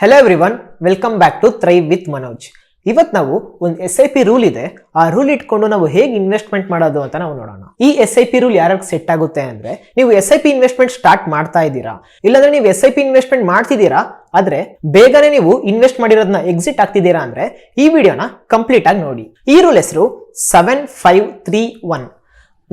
Hello everyone, welcome back to thrive with Manoj. ಇವತ್ತು ನಾವು ಒಂದು SIP ರೂಲ್ ಇದೆ. ಆ ರೂಲ್ ಇಟ್ಕೊಂಡು ನಾವು ಹೇಗೆ ಇನ್ವೆಸ್ಟ್ಮೆಂಟ್ ಮಾಡೋದು ಅಂತ ನಾವು ನೋಡೋಣ. ಈ SIP ರೂಲ್ ಯಾರಿಗೆ ಸೆಟ್ ಆಗುತ್ತೆ ಅಂದ್ರೆ, ನೀವು SIP ಇನ್ವೆಸ್ಟ್ಮೆಂಟ್ ಸ್ಟಾರ್ಟ್ ಮಾಡ್ತಾ ಇದ್ದೀರಾ, ಇಲ್ಲಾಂದ್ರೆ ನೀವು SIP ಇನ್ವೆಸ್ಟ್ಮೆಂಟ್ ಮಾಡ್ತಿದ್ದೀರಾ ಆದ್ರೆ ಬೇಗನೆ ನೀವು ಇನ್ವೆಸ್ಟ್ ಮಾಡಿರೋದನ್ನ ಎಕ್ಸಿಟ್ ಆಗ್ತಿದ್ದೀರಾ ಅಂದ್ರೆ ಈ ವಿಡಿಯೋನ ಕಂಪ್ಲೀಟ್ ಆಗಿ ನೋಡಿ. ಈ ರೂಲ್ ಹೆಸರು 7531.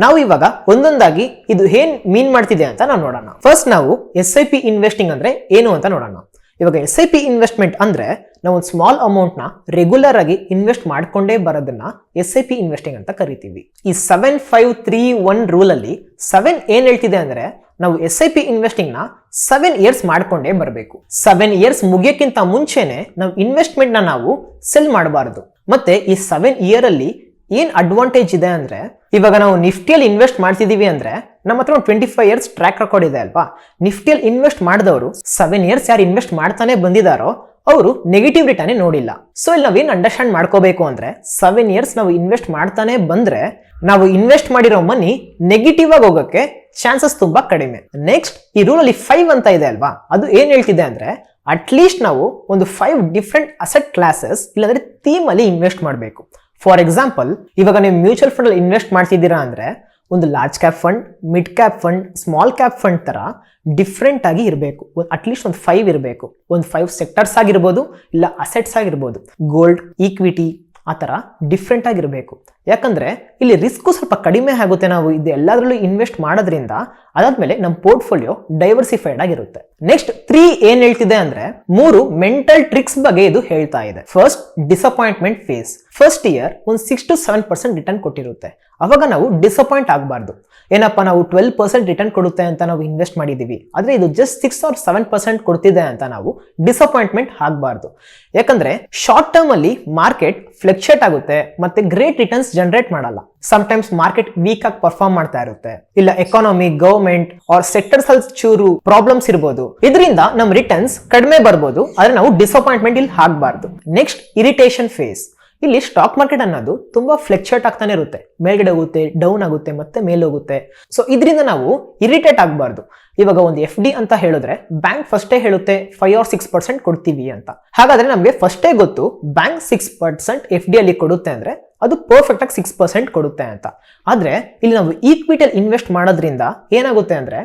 ನಾವು ಇವಾಗ ಒಂದೊಂದಾಗಿ ಇದು ಏನ್ ಮೀನ್ ಮಾಡ್ತಿದೆ ಅಂತ ನಾವು ನೋಡೋಣ. ಫಸ್ಟ್ ನಾವು SIP ಇನ್ವೆಸ್ಟಿಂಗ್ ಅಂದ್ರೆ ಏನು ಅಂತ ನೋಡೋಣ. ಇವಾಗ SIP ಇನ್ವೆಸ್ಟ್ಮೆಂಟ್ ಅಂದ್ರೆ ನಾವು ಒಂದು ಸ್ಮಾಲ್ ಅಮೌಂಟ್ ನ ರೆಗ್ಯುಲರ್ ಆಗಿ ಇನ್ವೆಸ್ಟ್ ಮಾಡ್ಕೊಂಡೇ ಬರೋದನ್ನ SIP ಇನ್ವೆಸ್ಟಿಂಗ್ ಅಂತ ಕರಿತೀವಿ. ಈ 7531 ರೂಲ್ ಅಲ್ಲಿ 7 ಏನ್ ಹೇಳ್ತಿದೆ ಅಂದ್ರೆ, ನಾವು SIP ಇನ್ವೆಸ್ಟಿಂಗ್ ನ 7 ಇಯರ್ಸ್ ಮಾಡ್ಕೊಂಡೇ ಬರಬೇಕು. 7 ಇಯರ್ಸ್ ಮುಗಿಯಕ್ಕಿಂತ ಮುಂಚೆನೆ ನಾವು ಇನ್ವೆಸ್ಟ್ಮೆಂಟ್ ನ ನಾವು ಸೆಲ್ ಮಾಡಬಾರದು. ಮತ್ತೆ ಈ 7 ಇಯರ್ ಅಲ್ಲಿ ಏನ್ ಅಡ್ವಾಂಟೇಜ್ ಇದೆ ಅಂದ್ರೆ, ಇವಾಗ ನಾವು ನಿಫ್ಟಿಯಲ್ಲಿ ಇನ್ವೆಸ್ಟ್ ಮಾಡ್ತಿದೀವಿ ಅಂದ್ರೆ ನಮ್ಮ ಹತ್ರ 25 ಇಯರ್ಸ್ ಟ್ರ್ಯಾಕ್ ರೆಕಾರ್ಡ್ ಇದೆ ಅಲ್ವಾ. ನಿಫ್ಟಿಯಲ್ಲಿ ಇನ್ವೆಸ್ಟ್ ಮಾಡಿದವರು 7 ಇಯರ್ಸ್ ಯಾರು ಇನ್ವೆಸ್ಟ್ ಮಾಡ್ತಾನೆ ಬಂದಿದಾರೋ ಅವರು ನೆಗೆಟಿವ್ ರಿಟರ್ನ್ ನೋಡಿಲ್ಲ. ಸೊ ಇಲ್ಲಿ ನಾವೇನ್ ಅಂಡರ್ಸ್ಟ್ಯಾಂಡ್ ಮಾಡ್ಕೋಬೇಕು ಅಂದ್ರೆ, 7 ಇಯರ್ಸ್ ನಾವು ಇನ್ವೆಸ್ಟ್ ಮಾಡ್ತಾನೆ ಬಂದ್ರೆ ನಾವು ಇನ್ವೆಸ್ಟ್ ಮಾಡಿರೋ ಮನಿ ನೆಗೆಟಿವ್ ಆಗಿ ಹೋಗಕ್ಕೆ ಚಾನ್ಸಸ್ ತುಂಬಾ ಕಡಿಮೆ. ನೆಕ್ಸ್ಟ್ ಈ ರೂಲ್ ಅಲ್ಲಿ 5 ಅಂತ ಇದೆ ಅಲ್ವಾ, ಅದು ಏನ್ ಹೇಳ್ತಿದೆ ಅಂದ್ರೆ, ಅಟ್ಲೀಸ್ಟ್ ನಾವು ಒಂದು 5 ಡಿಫ್ರೆಂಟ್ ಅಸೆಟ್ ಕ್ಲಾಸಸ್ ಇಲ್ಲಾಂದ್ರೆ ಥೀಮ್ ಅಲ್ಲಿ ಇನ್ವೆಸ್ಟ್ ಮಾಡಬೇಕು. ಫಾರ್ ಎಕ್ಸಾಂಪಲ್, ಇವಾಗ ನೀವು ಮ್ಯೂಚುವಲ್ ಫಂಡ್ ಅಲ್ಲಿ ಇನ್ವೆಸ್ಟ್ ಮಾಡ್ತಿದ್ದೀರಾ ಅಂದ್ರೆ ಒಂದು large cap fund, mid cap fund, small cap fund ತರ ಡಿಫ್ರೆಂಟ್ ಆಗಿ ಇರಬೇಕು. ಅಟ್ಲೀಸ್ಟ್ ಒಂದು 5 ಇರಬೇಕು. ಒಂದು 5 ಸೆಕ್ಟರ್ಸ್ ಆಗಿರ್ಬೋದು, ಇಲ್ಲ ಅಸೆಟ್ಸ್ ಆಗಿರ್ಬೋದು, ಗೋಲ್ಡ್, ಈಕ್ವಿಟಿ, ಆ ತರ ಡಿಫ್ರೆಂಟ್ ಆಗಿರಬೇಕು. ಯಾಕಂದ್ರೆ ಇಲ್ಲಿ ರಿಸ್ಕ್ ಸ್ವಲ್ಪ ಕಡಿಮೆ ಆಗುತ್ತೆ ನಾವು ಇದು ಎಲ್ಲದರಲ್ಲೂ ಇನ್ವೆಸ್ಟ್ ಮಾಡೋದ್ರಿಂದ. ಅದಾದ್ಮೇಲೆ ನಮ್ಮ ಪೋರ್ಟ್ಫೋಲಿಯೋ ಡೈವರ್ಸಿಫೈಡ್ ಆಗಿರುತ್ತೆ. ನೆಕ್ಸ್ಟ್ 3 ಏನ್ ಹೇಳ್ತಿದೆ ಅಂದ್ರೆ, 3 ಮೆಂಟಲ್ ಟ್ರಿಕ್ಸ್ ಬಗ್ಗೆ ಇದು ಹೇಳ್ತಾ ಇದೆ. First, disappointment phase. First year ಒಂದು 6 to 7% ರಿಟರ್ನ್ ಕೊಟ್ಟಿರುತ್ತೆ. ಅವಾಗ ನಾವು ಡಿಸಪಾಯಿಂಟ್ ಆಗಬಾರ್ದು. ಏನಪ್ಪಾ ನಾವು 12% ರಿಟರ್ನ್ ಕೊಡುತ್ತೆ ಅಂತ ನಾವು ಇನ್ವೆಸ್ಟ್ ಮಾಡಿದೀವಿ, ಆದ್ರೆ ಇದು ಜಸ್ಟ್ 6 or 7% ಕೊಡ್ತಿದೆ ಅಂತ ನಾವು ಡಿಸಪಾಯಿಂಟ್ಮೆಂಟ್ ಆಗಬಾರ್ದು. ಯಾಕಂದ್ರೆ ಶಾರ್ಟ್ ಟರ್ಮ್ ಅಲ್ಲಿ ಮಾರ್ಕೆಟ್ ಫ್ಲಕ್ಚುಯೇಟ್ ಆಗುತ್ತೆ ಮತ್ತೆ ಗ್ರೇಟ್ ರಿಟರ್ನ್ಸ್ ಜನರೇಟ್ ಮಾಡಲ್ಲ. ಸಮ್ಟೈಮ್ಸ್ ಮಾರ್ಕೆಟ್ ವೀಕ್ ಆಗಿ ಪರ್ಫಾರ್ಮ್ ಮಾಡ್ತಾ ಇರುತ್ತೆ, ಇಲ್ಲ ಎಕಾನಮಿ, ಗವರ್ಮೆಂಟ್ ಆರ್ ಸೆಕ್ಟರ್ಸ್ ಅಲ್ಲಿ ಚೂರು ಪ್ರಾಬ್ಲಮ್ಸ್ ಇರಬಹುದು. ಇದರಿಂದ ನಮ್ ರಿಟರ್ನ್ಸ್ ಕಡಿಮೆ ಬರ್ಬೋದು, ಆದ್ರೆ ನಾವು ಡಿಸಪಾಯಿಂಟ್ಮೆಂಟ್ ಇಲ್ಲಿ ಆಗಬಾರ್ದು. Next, irritation phase. ಇಲ್ಲಿ ಸ್ಟಾಕ್ ಮಾರ್ಕೆಟ್ ಅನ್ನೋದು ತುಂಬಾ ಫ್ಲಕ್ಚುಯೇಟ್ ಆಗ್ತಾನೆ ಇರುತ್ತೆ, ಮೇಲ್ಗಡೆ ಹೋಗುತ್ತೆ, ಡೌನ್ ಆಗುತ್ತೆ, ಮತ್ತೆ ಮೇಲೆ ಹೋಗುತ್ತೆ. ಸೊ ಇದರಿಂದ ನಾವು ಇರಿಟೇಟ್ ಆಗಬಾರ್ದು. ಇವಾಗ ಒಂದು FD ಅಂತ ಹೇಳಿದ್ರೆ ಬ್ಯಾಂಕ್ ಫಸ್ಟೇ ಹೇಳುತ್ತೆ 5 or 6% ಕೊಡ್ತೀವಿ ಅಂತ. ಹಾಗಾದ್ರೆ ನಮಗೆ ಫಸ್ಟೇ ಗೊತ್ತು ಬ್ಯಾಂಕ್ 6% FD ಅಲ್ಲಿ ಕೊಡುತ್ತೆ ಅಂದ್ರೆ ಅದು ಪರ್ಫೆಕ್ಟ್ ಆಗಿ 6% ಕೊಡುತ್ತೆ ಅಂತ. ಆದ್ರೆ ಇಲ್ಲಿ ನಾವು ಈಕ್ವಿಟಿಯಲ್ಲಿ ಇನ್ವೆಸ್ಟ್ ಮಾಡೋದ್ರಿಂದ ಏನಾಗುತ್ತೆ ಅಂದ್ರೆ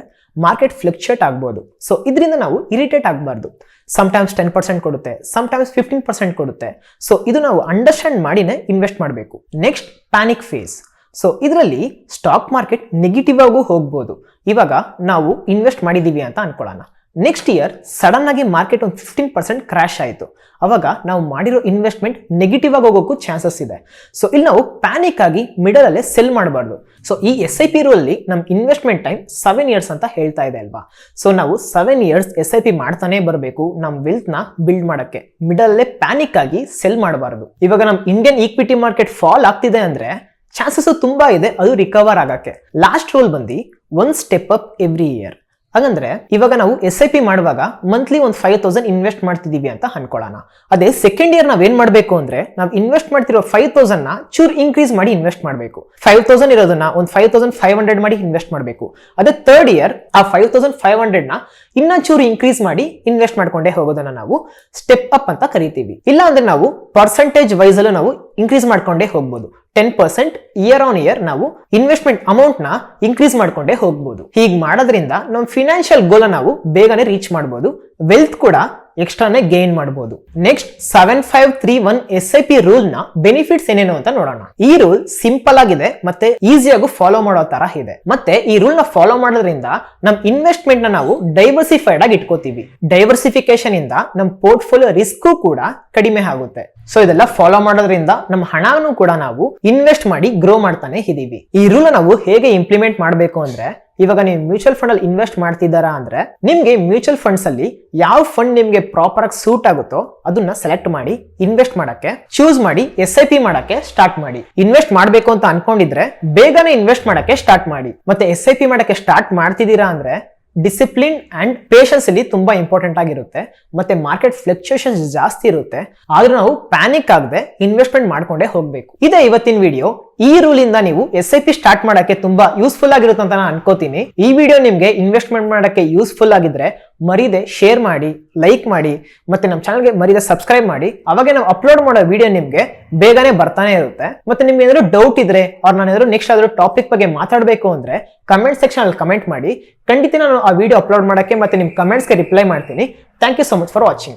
ಮಾರ್ಕೆಟ್ ಫ್ಲಕ್ಚುಯೇಟ್ ಆಗ್ಬೋದು. ಸೊ ಇದರಿಂದ ನಾವು ಇರಿಟೇಟ್ ಆಗಬಾರ್ದು. ಸಮ್ಟೈಮ್ಸ್ 10% ಕೊಡುತ್ತೆ, ಸಮ್ಟೈಮ್ಸ್ 15% ಕೊಡುತ್ತೆ. ಸೊ ಇದು ನಾವು ಅಂಡರ್ಸ್ಟ್ಯಾಂಡ್ ಮಾಡಿನೇ ಇನ್ವೆಸ್ಟ್ ಮಾಡಬೇಕು. Next, panic phase. ಸೊ ಇದರಲ್ಲಿ ಸ್ಟಾಕ್ ಮಾರ್ಕೆಟ್ ನೆಗೆಟಿವ್ ಆಗು ಹೋಗ್ಬೋದು. ಇವಾಗ ನಾವು ಇನ್ವೆಸ್ಟ್ ಮಾಡಿದೀವಿ ಅಂತ ಅನ್ಕೊಳ್ಳೋಣ. ನೆಕ್ಸ್ಟ್ ಇಯರ್ ಸಡನ್ ಆಗಿ ಮಾರ್ಕೆಟ್ ಒಂದು 15% ಕ್ರಾಶ್ ಆಯಿತು. ಅವಾಗ ನಾವು ಮಾಡಿರೋ ಇನ್ವೆಸ್ಟ್ಮೆಂಟ್ ನೆಗೆಟಿವ್ ಆಗಿ ಹೋಗೋಕ್ಕೂ ಚಾನ್ಸಸ್ ಇದೆ. ಸೊ ಇಲ್ಲಿ ನಾವು ಪ್ಯಾನಿಕ್ ಆಗಿ ಮಿಡಲ್ ಅಲ್ಲೇ ಸೆಲ್ ಮಾಡಬಾರ್ದು. ಸೊ ಈ SIP ರೂಲ್ ಅಲ್ಲಿ ನಮ್ ಇನ್ವೆಸ್ಟ್ಮೆಂಟ್ ಟೈಮ್ 7 ಇಯರ್ಸ್ ಅಂತ ಹೇಳ್ತಾ ಇದೆ ಅಲ್ವಾ. ಸೊ ನಾವು 7 ಇಯರ್ಸ್ SIP ಮಾಡ್ತಾನೆ ಬರಬೇಕು ನಮ್ ವೆಲ್ತ್ ನ ಬಿಲ್ಡ್ ಮಾಡಕ್ಕೆ. ಮಿಡಲ್ ಅಲ್ಲೇ ಪ್ಯಾನಿಕ್ ಆಗಿ ಸೆಲ್ ಮಾಡಬಾರ್ದು. ಇವಾಗ ನಮ್ ಇಂಡಿಯನ್ ಈಕ್ವಿಟಿ ಮಾರ್ಕೆಟ್ ಫಾಲ್ ಆಗ್ತಿದೆ ಅಂದ್ರೆ ಚಾನ್ಸಸ್ ತುಂಬಾ ಇದೆ ಅದು ರಿಕವರ್ ಆಗಕ್ಕೆ. ಲಾಸ್ಟ್ ರೂಲ್ ಬಂದು 1 ಸ್ಟೆಪ್ ಅಪ್ ಎವ್ರಿ ಇಯರ್. ಹಾಗಂದ್ರೆ ಇವಾಗ ನಾವು SIP ಮಾಡುವಾಗ ಮಂತ್ಲಿ ಒಂದು 5000 ಇನ್ವೆಸ್ಟ್ ಮಾಡ್ತಿದೀವಿ ಅಂತ ಅನ್ಕೊಳ್ಳೋಣ. ಅದೇ ಸೆಕೆಂಡ್ ಇಯರ್ ನಾವ್ ಏನ್ ಮಾಡ್ಬೇಕು ಅಂದ್ರೆ, ನಾವು ಇನ್ವೆಸ್ಟ್ ಮಾಡ್ತಿರೋ 5000 ನ ಚೂರ್ ಇನ್ಕ್ರೀಸ್ ಮಾಡಿ ಇನ್ವೆಸ್ಟ್ ಮಾಡಬೇಕು. 5000 ಇರೋದನ್ನ ಒಂದು 5500 ಮಾಡಿ ಇನ್ವೆಸ್ಟ್ ಮಾಡಬೇಕು. ಅದೇ ಥರ್ಡ್ ಇಯರ್ ಆ 5500 ನ ಇನ್ನ ಚೂರು ಇನ್ಕ್ರೀಸ್ ಮಾಡಿ ಇನ್ವೆಸ್ಟ್ ಮಾಡ್ಕೊಂಡೇ ಹೋಗೋದನ್ನ ನಾವು ಸ್ಟೆಪ್ ಅಪ್ ಅಂತ ಕರಿತೀವಿ. ಇಲ್ಲ ಅಂದ್ರೆ ನಾವು ಪರ್ಸೆಂಟೇಜ್ ವೈಸ್ ಅಲ್ಲೂ ನಾವು ಇನ್ಕ್ರೀಸ್ ಮಾಡ್ಕೊಂಡೇ ಹೋಗ್ಬೋದು. 10% ಇಯರ್ ಆನ್ ಇಯರ್ ನಾವು ಇನ್ವೆಸ್ಟ್ಮೆಂಟ್ ಅಮೌಂಟ್ ನ ಇನ್ಕ್ರೀಸ್ ಮಾಡ್ಕೊಂಡೇ ಹೋಗ್ಬೋದು. ಹೀಗೆ ಮಾಡೋದ್ರಿಂದ ನಮ್ಮ ಫಿನಾನ್ಷಿಯಲ್ ಗೋಲ್ ನಾವು ಬೇಗನೆ ರೀಚ್ ಮಾಡಬಹುದು, ವೆಲ್ತ್ ಕೂಡ ಎಕ್ಸ್ಟ್ರಾನೇ ಗೇನ್ ಮಾಡಬಹುದು. ನೆಕ್ಸ್ಟ್ 7531 SIP ರೂಲ್ ನ ಬೆನಿಫಿಟ್ಸ್ ಏನೇನು ಅಂತ ನೋಡೋಣ. ಈ ರೂಲ್ ಸಿಂಪಲ್ ಆಗಿದೆ ಮತ್ತೆ ಈಸಿಯಾಗಿ ಫಾಲೋ ಮಾಡೋ ತರ ಇದೆ. ಮತ್ತೆ ಈ ರೂಲ್ ನ ಫಾಲೋ ಮಾಡೋದ್ರಿಂದ ನಮ್ ಇನ್ವೆಸ್ಟ್ಮೆಂಟ್ ನ ನಾವು ಡೈವರ್ಸಿಫೈಡ್ ಆಗಿ ಇಟ್ಕೋತೀವಿ. ಡೈವರ್ಸಿಫಿಕೇಶನ್ ಇಂದ ನಮ್ ಪೋರ್ಟ್ಫೋಲಿಯೋ ರಿಸ್ಕ್ ಕೂಡ ಕಡಿಮೆ ಆಗುತ್ತೆ. ಸೊ ಇದೆಲ್ಲ ಫಾಲೋ ಮಾಡೋದ್ರಿಂದ ನಮ್ಮ ಹಣನು ಕೂಡ ನಾವು ಇನ್ವೆಸ್ಟ್ ಮಾಡಿ ಗ್ರೋ ಮಾಡ್ತಾನೆ ಇದೀವಿ. ಈ ರೂಲ್ ನಾವು ಹೇಗೆ ಇಂಪ್ಲಿಮೆಂಟ್ ಮಾಡಬೇಕು ಅಂದ್ರೆ, ಇವಾಗ ನೀವು ಮ್ಯೂಚುವಲ್ ಫಂಡ್ ಅಲ್ಲಿ ಇನ್ವೆಸ್ಟ್ ಮಾಡ್ತಿದ್ದಾರಾ ಅಂದ್ರೆ ನಿಮ್ಗೆ ಮ್ಯೂಚುವಲ್ ಫಂಡ್ಸ್ ಅಲ್ಲಿ ಯಾವ ಫಂಡ್ ನಿಮ್ಗೆ ಪ್ರಾಪರ್ ಆಗಿ ಸೂಟ್ ಆಗುತ್ತೋ ಅದನ್ನ ಸೆಲೆಕ್ಟ್ ಮಾಡಿ ಇನ್ವೆಸ್ಟ್ ಮಾಡಕ್ಕೆ ಚೂಸ್ ಮಾಡಿ SIP ಮಾಡಕ್ಕೆ ಸ್ಟಾರ್ಟ್ ಮಾಡಿ. ಇನ್ವೆಸ್ಟ್ ಮಾಡ್ಬೇಕು ಅಂತ ಅನ್ಕೊಂಡಿದ್ರೆ ಬೇಗನೆ ಇನ್ವೆಸ್ಟ್ ಮಾಡಕ್ಕೆ ಸ್ಟಾರ್ಟ್ ಮಾಡಿ. ಮತ್ತೆ SIP ಮಾಡಕ್ಕೆ ಸ್ಟಾರ್ಟ್ ಮಾಡ್ತಿದ್ದೀರಾ ಅಂದ್ರೆ ಡಿಸಿಪ್ಲಿನ್ ಅಂಡ್ ಪೇಷನ್ಸ್ ಇಲ್ಲಿ ತುಂಬಾ ಇಂಪಾರ್ಟೆಂಟ್ ಆಗಿರುತ್ತೆ. ಮತ್ತೆ ಮಾರ್ಕೆಟ್ ಫ್ಲಕ್ಚುಯೇಷನ್ಸ್ ಜಾಸ್ತಿ ಇರುತ್ತೆ, ಆದ್ರೂ ನಾವು ಪ್ಯಾನಿಕ್ ಆಗದೆ ಇನ್ವೆಸ್ಟ್ಮೆಂಟ್ ಮಾಡ್ಕೊಂಡೇ ಹೋಗ್ಬೇಕು. ಇದೇ ಇವತ್ತಿನ ವಿಡಿಯೋ. ಈ ರೂಲ್ ಇಂದ ನೀವು SIP ಸ್ಟಾರ್ಟ್ ಮಾಡಕ್ಕೆ ತುಂಬಾ ಯೂಸ್ಫುಲ್ ಆಗಿರುತ್ತೆ ಅಂತ ನಾನು ಅನ್ಕೋತೀನಿ. ಈ ವಿಡಿಯೋ ನಿಮ್ಗೆ ಇನ್ವೆಸ್ಟ್ಮೆಂಟ್ ಮಾಡಕ್ಕೆ ಯೂಸ್ಫುಲ್ ಆಗಿದ್ರೆ ಮರಿದೆ ಶೇರ್ ಮಾಡಿ, ಲೈಕ್ ಮಾಡಿ, ಮತ್ತೆ ನಮ್ಮ ಚಾನಲ್ಗೆ ಮರಿದೆ ಸಬ್ಸ್ಕ್ರೈಬ್ ಮಾಡಿ. ಅವಾಗ ನಾವು ಅಪ್ಲೋಡ್ ಮಾಡೋ ವಿಡಿಯೋ ನಿಮ್ಗೆ ಬೇಗನೆ ಬರ್ತಾನೆ ಇರುತ್ತೆ. ಮತ್ತೆ ನಿಮ್ಗೆ ಏನಾದ್ರು ಡೌಟ್ ಇದ್ರೆ ಅವ್ರು ನಾನು ಏನಾದ್ರು ನೆಕ್ಸ್ಟ್ ಆದ್ರೂ ಟಾಪಿಕ್ ಬಗ್ಗೆ ಮಾತಾಡಬೇಕು ಅಂದ್ರೆ ಕಮೆಂಟ್ ಸೆಕ್ಷನ್ ಅಲ್ಲಿ ಕಮೆಂಟ್ ಮಾಡಿ. ಖಂಡಿತ ನಾನು ಆ ವಿಡಿಯೋ ಅಪ್ಲೋಡ್ ಮಾಡಕ್ಕೆ ಮತ್ತೆ ನಿಮ್ ಕಮೆಂಟ್ಸ್ಗೆ ರಿಪ್ಲೈ ಮಾಡ್ತೀನಿ. Thank you so much for watching.